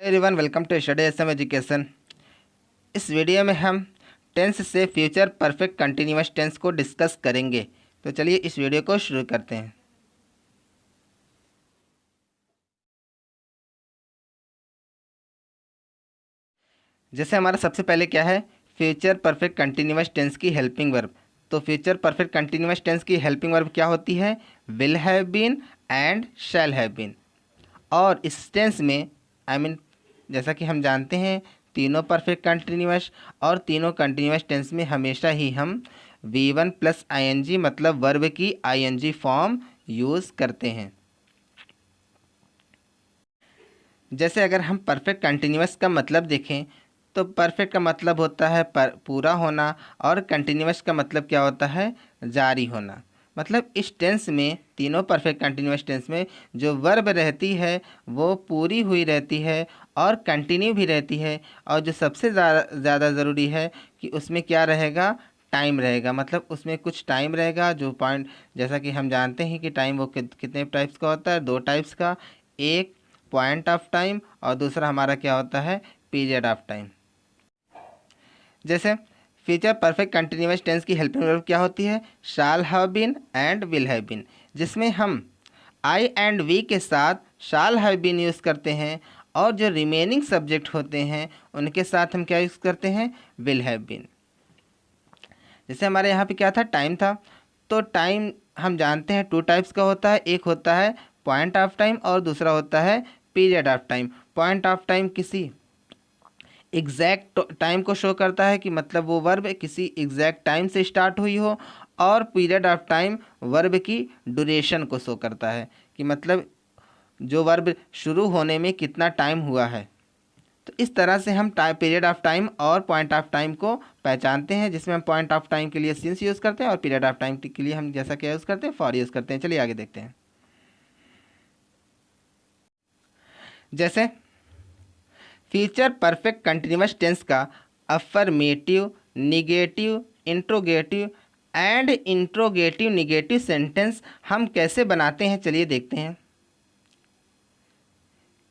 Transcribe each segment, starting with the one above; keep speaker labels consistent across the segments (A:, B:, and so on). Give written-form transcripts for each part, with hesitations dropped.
A: Everyone, welcome to Study SM Education. इस video में हम टेंस से फ्यूचर परफेक्ट कंटिन्यूअस टेंस को डिस्कस करेंगे। तो चलिए इस वीडियो को शुरू करते हैं। जैसे हमारा सबसे पहले क्या है, फ्यूचर परफेक्ट कंटिन्यूअस टेंस की हेल्पिंग वर्ब। तो फ्यूचर परफेक्ट कंटिन्यूअस टेंस की हेल्पिंग वर्ब क्या होती है? Will have been and shall have been. और इस टेंस में जैसा कि हम जानते हैं, तीनों परफेक्ट कंटिन्यूअस और तीनों कंटिन्यूअस टेंस में हमेशा ही हम V1 प्लस ING मतलब वर्ब की ING फॉर्म यूज़ करते हैं। जैसे अगर हम परफेक्ट कंटिन्यूअस का मतलब देखें तो परफेक्ट का मतलब होता है पूरा होना, और कंटिन्यूअस का मतलब क्या होता है? जारी होना। मतलब इस टेंस में, तीनों परफेक्ट कंटिन्यूअस टेंस में जो वर्ब रहती है वो पूरी हुई रहती है और कंटिन्यू भी रहती है। और जो सबसे ज़्यादा ज़रूरी है कि उसमें क्या रहेगा? टाइम रहेगा। मतलब उसमें कुछ टाइम रहेगा जो पॉइंट, जैसा कि हम जानते हैं कि टाइम वो कितने टाइप्स का होता है? 2 टाइप्स का। एक पॉइंट ऑफ टाइम और दूसरा हमारा क्या होता है? Period of time. जैसे फ्यूचर परफेक्ट कंटिन्यूअस टेंस की हेल्पिंग वर्ब क्या होती है? Shall have been and will have been, जिसमें हम आई एंड वी के साथ शाल हैव बीन यूज़ करते हैं, और जो रिमेनिंग सब्जेक्ट होते हैं उनके साथ हम क्या यूज़ करते हैं? Will have been. जैसे हमारे यहाँ पे क्या था? टाइम था। तो टाइम हम जानते हैं 2 टाइप्स का होता है। एक होता है पॉइंट ऑफ टाइम और दूसरा होता है period of time. Point of time किसी एग्जैक्ट टाइम को शो करता है कि मतलब वो वर्ब किसी एग्जैक्ट टाइम से स्टार्ट हुई हो, और पीरियड ऑफ टाइम वर्ब की ड्यूरेशन को शो करता है कि मतलब जो वर्ब शुरू होने में कितना टाइम हुआ है। तो इस तरह से हम पीरियड ऑफ टाइम और पॉइंट ऑफ टाइम को पहचानते हैं, जिसमें हम पॉइंट ऑफ टाइम के लिए सिंस यूज़ करते हैं और पीरियड ऑफ टाइम के लिए हम जैसा क्या यूज़ करते हैं? फॉर यूज़ करते हैं। चलिए आगे देखते हैं। जैसे फ्यूचर परफेक्ट कंटिन्यूअस टेंस का affirmative, negative, interrogative and interrogative negative sentence हम कैसे बनाते हैं, चलिए देखते हैं।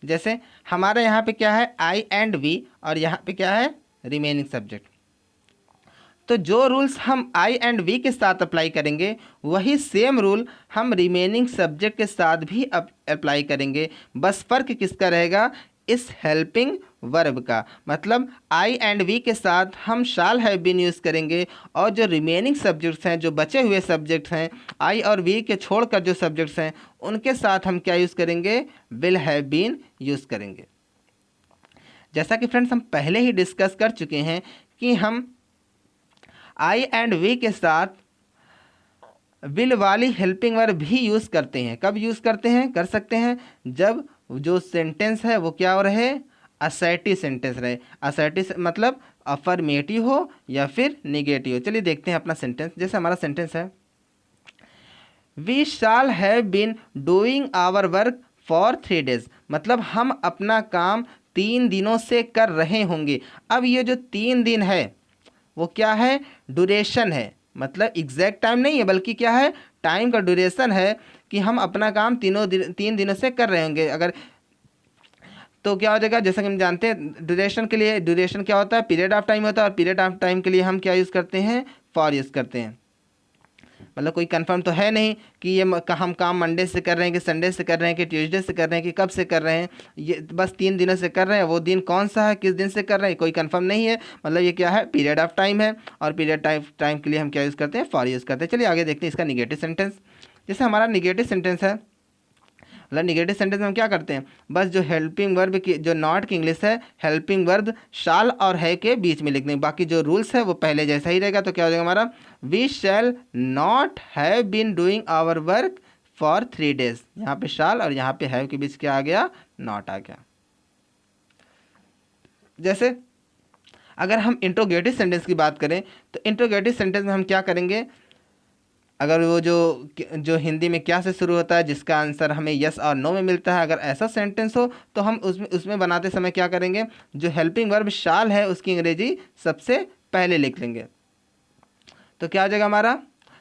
A: जैसे हमारे यहाँ पे क्या है? आई एंड वी, और यहाँ पे क्या है? Remaining subject. तो जो रूल्स हम आई एंड वी के साथ अप्लाई करेंगे वही सेम रूल हम रिमेनिंग सब्जेक्ट के साथ भी अप्लाई करेंगे। बस फ़र्क किसका रहेगा? इस हेल्पिंग वर्ब का। मतलब आई एंड वी के साथ हम शाल हैव बीन यूज़ करेंगे, और जो रिमेनिंग सब्जेक्ट्स हैं, जो बचे हुए सब्जेक्ट्स हैं, आई और वी के छोड़कर जो सब्जेक्ट्स हैं, उनके साथ हम क्या यूज़ करेंगे? विल हैव बीन यूज़ करेंगे। जैसा कि फ्रेंड्स हम पहले ही डिस्कस कर चुके हैं कि हम आई एंड वी के साथ विल वाली हेल्पिंग वर्ब भी यूज़ करते हैं। कब यूज़ करते हैं? कर सकते हैं जब जो सेंटेंस है वो क्या रहे? असर्टिव सेंटेंस रहे। असर्टिव मतलब अफर्मेटिव हो या फिर निगेटिव हो। चलिए देखते हैं अपना सेंटेंस। जैसे हमारा सेंटेंस है, we shall have been doing our work for 3 days। मतलब हम अपना काम 3 दिनों से कर रहे होंगे। अब ये जो 3 दिन है वो क्या है? ड्यूरेशन है। मतलब एग्जैक्ट टाइम नहीं है, बल्कि क्या है? टाइम का ड्यूरेशन है कि हम अपना काम 3 दिनों से कर रहे होंगे। अगर तो क्या हो जाएगा? जैसा कि हम जानते हैं ड्यूरेशन के लिए, ड्यूरेशन क्या होता है? पीरियड ऑफ टाइम होता है, और पीरियड ऑफ टाइम के लिए हम क्या यूज़ करते हैं? फॉर यूज़ करते हैं। मतलब कोई कंफर्म तो है नहीं कि ये हम काम मंडे से कर रहे हैं कि संडे से कर रहे हैं कि ट्यूसडे से कर रहे हैं कि कब से कर रहे हैं। ये बस 3 दिनों से कर रहे हैं। वो दिन कौन सा है, किस दिन से कर रहे हैं, कोई कंफर्म नहीं है। मतलब ये क्या है? पीरियड ऑफ टाइम है, और पीरियड टाइम के लिए हम क्या यूज़ करते हैं? फॉर यूज़ करते हैं। चलिए आगे देखते हैं इसका निगेटिव सेंटेंस। जैसे हमारा निगेटिव सेंटेंस है, मतलब निगेटिव सेंटेंस में हम क्या करते हैं? बस जो हेल्पिंग वर्ब की जो नॉट की इंग्लिश है, हेल्पिंग वर्ब शाल और है के बीच में लिखने। बाकी जो रूल्स है वो पहले जैसा ही रहेगा। तो क्या हो जाएगा हमारा? We shall not have been doing our work for 3 days। यहाँ पे शाल और यहाँ पे हैव के बीच क्या आ गया? नॉट आ गया। जैसे अगर हम इंट्रोगेटिव सेंटेंस की बात करें तो इंट्रोगेटिव सेंटेंस में हम क्या करेंगे? अगर वो जो हिंदी में क्या से शुरू होता है, जिसका आंसर हमें यस और नो में मिलता है, अगर ऐसा सेंटेंस हो तो हम उसमें बनाते समय क्या करेंगे? जो हेल्पिंग वर्ब शाल है उसकी अंग्रेजी सबसे पहले लिख लेंगे। तो क्या हो जाएगा हमारा?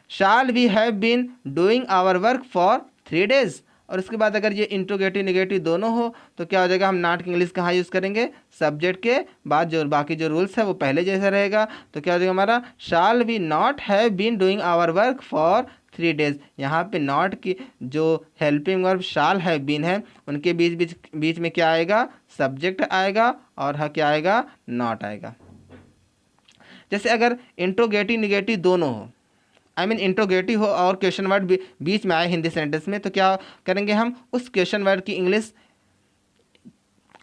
A: Shall we have been doing our work for 3 days। और उसके बाद अगर ये इंट्रोगेटिव नेगेटिव दोनों हो तो क्या हो जाएगा, हम नॉट की इंग्लिश कहाँ यूज़ करेंगे, सब्जेक्ट के बाद जो बाकी जो रूल्स है वो पहले जैसा रहेगा। तो क्या हो जाएगा हमारा, shall we not have been doing our work for 3 days। यहाँ पे नॉट की जो helping verb shall have been है उनके बीच में क्या आएगा, सब्जेक्ट आएगा और हाँ क्या आएगा, नॉट आएगा। जैसे अगर इंट्रोगेटिव निगेटिव दोनों हो, आई मीन इंट्रोगेटिव हो और क्वेश्चन वर्ड बीच में आए हिंदी सेंटेंस में, तो क्या करेंगे, हम उस क्वेश्चन वर्ड की इंग्लिश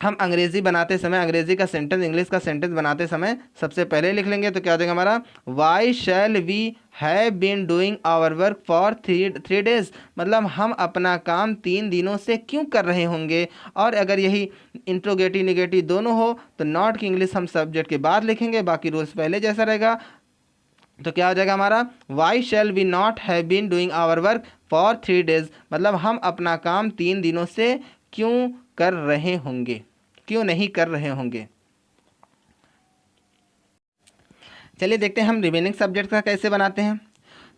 A: हम अंग्रेजी बनाते समय, अंग्रेजी का सेंटेंस इंग्लिश का सेंटेंस बनाते समय सबसे पहले लिख लेंगे। तो क्या हो जाएगा हमारा, why shall we have been doing our work for 3 days, मतलब हम अपना काम 3 दिनों से क्यों कर रहे होंगे। और अगर यही इंट्रोगेटिव निगेटिव दोनों हो तो नॉट की इंग्लिश हम सब्जेक्ट के बाद लिखेंगे, बाकी रूल्स पहले जैसा रहेगा। तो क्या हो जाएगा हमारा, why shall we not have been doing our work for 3 days, मतलब हम अपना काम 3 दिनों से क्यों कर रहे होंगे, क्यों नहीं कर रहे होंगे। चलिए देखते हैं हम रिमेनिंग सब्जेक्ट का कैसे बनाते हैं।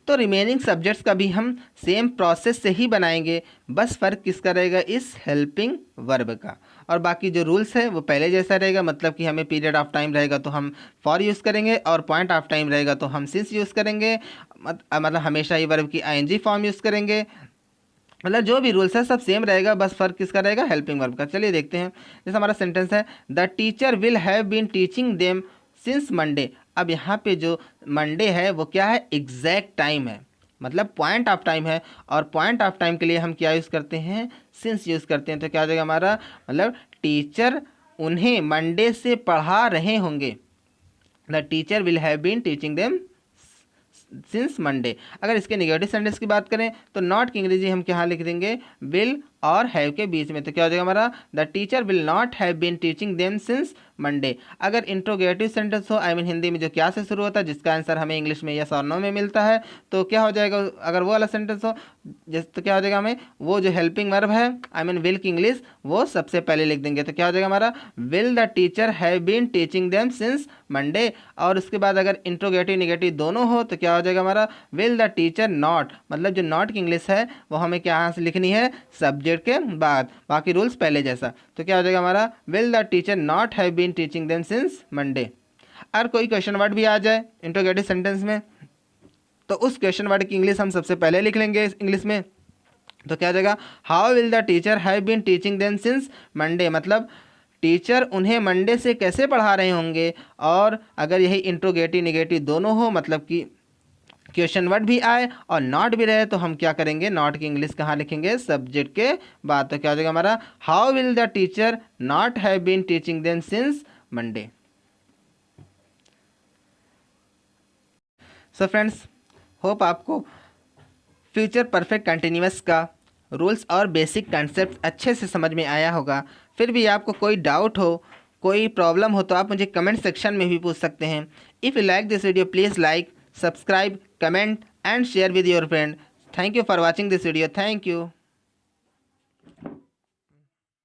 A: तो रिमेनिंग सब्जेक्ट्स का भी हम सेम प्रोसेस से ही बनाएंगे, बस फ़र्क किसका रहेगा, इस हेल्पिंग वर्ब का। और बाकी जो रूल्स है वो पहले जैसा रहेगा, मतलब कि हमें पीरियड ऑफ टाइम रहेगा तो हम फॉर यूज़ करेंगे और पॉइंट ऑफ टाइम रहेगा तो हम सिंस यूज़ करेंगे, मतलब हमेशा ही वर्ब की आईएनजी फॉर्म यूज़ करेंगे। मतलब जो भी रूल्स है सब सेम रहेगा, बस फ़र्क किसका रहेगा, हेल्पिंग वर्ब का। चलिए देखते हैं, जैसे हमारा सेंटेंस है, the teacher will have been teaching them since Monday. अब यहाँ पे जो मंडे है वो क्या है, एग्जैक्ट टाइम है, मतलब पॉइंट ऑफ टाइम है, और पॉइंट ऑफ टाइम के लिए हम क्या यूज़ करते हैं, सिंस यूज़ करते हैं। तो क्या हो जाएगा हमारा, मतलब टीचर उन्हें मंडे से पढ़ा रहे होंगे, the teacher will have been teaching them since Monday. अगर इसके निगेटिव सेंटेंस की बात करें तो नॉट की अंग्रेजी हम क्या लिख देंगे, विल और हैव के बीच में। तो क्या हो जाएगा हमारा, the teacher will not have been teaching them since Monday. अगर इंट्रोगेटिव सेंटेंस हो, आई मीन हिंदी में जो क्या से शुरू होता है जिसका आंसर हमें इंग्लिश में यस और नो में मिलता है, तो क्या हो जाएगा, अगर वो वाला सेंटेंस हो जैसे, तो क्या हो जाएगा, हमें वो जो हेल्पिंग वर्ब है आई मीन विल की इंग्लिश वो सबसे पहले लिख देंगे। तो क्या हो जाएगा हमारा, will the teacher have been teaching them since Monday. और उसके बाद अगर इंट्रोगेटिव निगेटिव दोनों हो तो क्या हो जाएगा हमारा, विल द टीचर नॉट, मतलब जो नॉट की इंग्लिश है वो हमें क्या यहाँ से लिखनी है, सब्जेक्ट के बाद, बाकी रूल्स पहले जैसा। तो क्या हो जाएगा हमारा, will the teacher not have been teaching them since Monday. अगर कोई क्वेश्चन वर्ड भी आ जाए इंट्रोगेटिव सेंटेंस में तो उस क्वेश्चन वर्ड की इंग्लिश हम सबसे पहले लिख लेंगे इंग्लिश में। तो क्या हो जाएगा, how will the teacher have been teaching them since Monday, मतलब टीचर उन्हें मंडे से कैसे पढ़ा रहे होंगे। और अगर यही इंट्रोगेटिव निगेटिव दोनों हो, मतलब कि क्वेश्चन वर्ड भी आए और नॉट भी रहे, तो हम क्या करेंगे, नॉट की इंग्लिश कहाँ लिखेंगे, सब्जेक्ट के बाद। तो क्या हो जाएगा हमारा, how will the teacher not have been teaching them since Monday. So friends, hope आपको फ्यूचर परफेक्ट कंटिन्यूअस का रूल्स और बेसिक कंसेप्ट अच्छे से समझ में आया होगा। फिर भी आपको कोई डाउट हो, कोई प्रॉब्लम हो तो आप मुझे कमेंट सेक्शन में भी पूछ सकते हैं। If you like this video please like, subscribe, comment and share with your friend. Thank you for watching this video. Thank you.